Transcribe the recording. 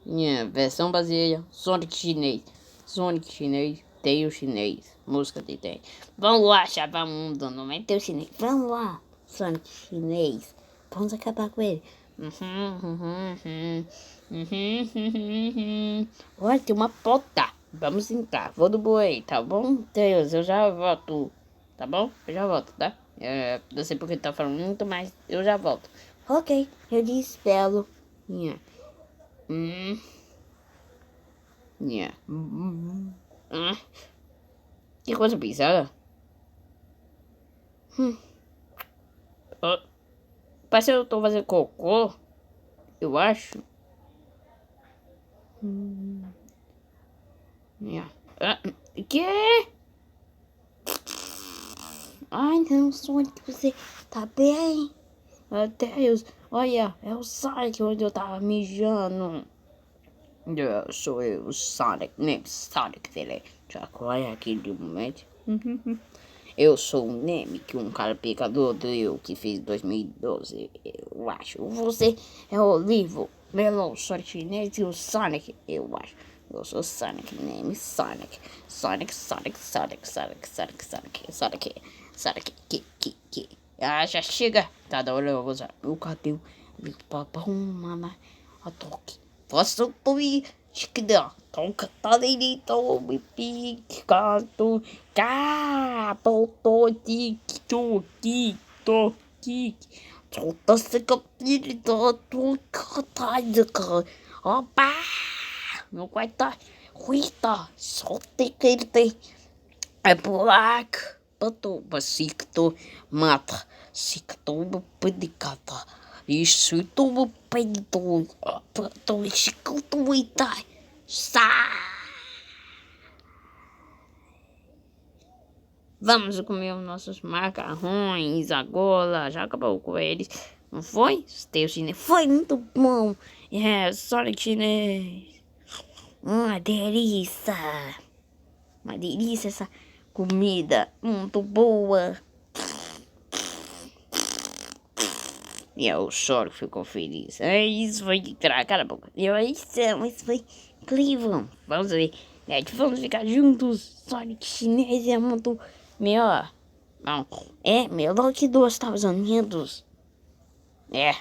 Minha versão brasileira, Sonic chinês. Sonic chinês, tem o chinês. Música de tem. Vamos lá, chapa mundo, não é teu chinês. Vamos lá, Sonic chinês. Vamos acabar com ele. Olha, tem uma porta. Vamos entrar. Vou do boi, tá bom? Deus, eu já volto. Tá bom? Eu já volto, tá? Não sei porque tá falando muito, mas eu já volto. Ok, eu te espero. Yeah. Yeah. Que coisa bizarra. Parece que eu tô fazendo cocô. Eu acho. Yeah. Que? Ai não, Sonic, você tá bem? Meu Deus, olha, é o Sonic onde eu tava mijando. Sou eu, o Sonic, nem Sonic dele. Já olha aqui de momento. Eu sou o Nemic, um cara pecador do eu que fiz 2012. Eu acho. Você é o Olivo, Melon, Sonic chinês e o Sonic. Eu acho. Eu sou Sonic, name Sonic. Sonic, Sonic, Sonic, Sonic, Sonic, Sonic, Sonic, Sonic, que. Ah, já chega. Tá da hora eu vou usar o cabelo. Papão, mamãe. A toque. Faça tudo. Chiquidão. Toca, tá dele, tome picado. Capoto, tic, toque. Solta esse cabelo da tua cara. Opa! Não vai dar. Cuida. Solta que ele tem. É black. Pato, basicto, mata. Sicto, pedicata. Isso, tu peito. Pato, escuto e tá. Vamos comer os nossos macarrões agora. Já acabou com eles. Não foi? Teu chinês foi muito bom. Sonic chinês. Uma delícia. Uma delícia essa comida. Muito boa. E o Sonic ficou feliz. Isso foi de cara a boca. Isso foi incrível. Vamos ver. Vamos ficar juntos. Sonic chinês é muito melhor. Não, é melhor que dos Estados Unidos. É.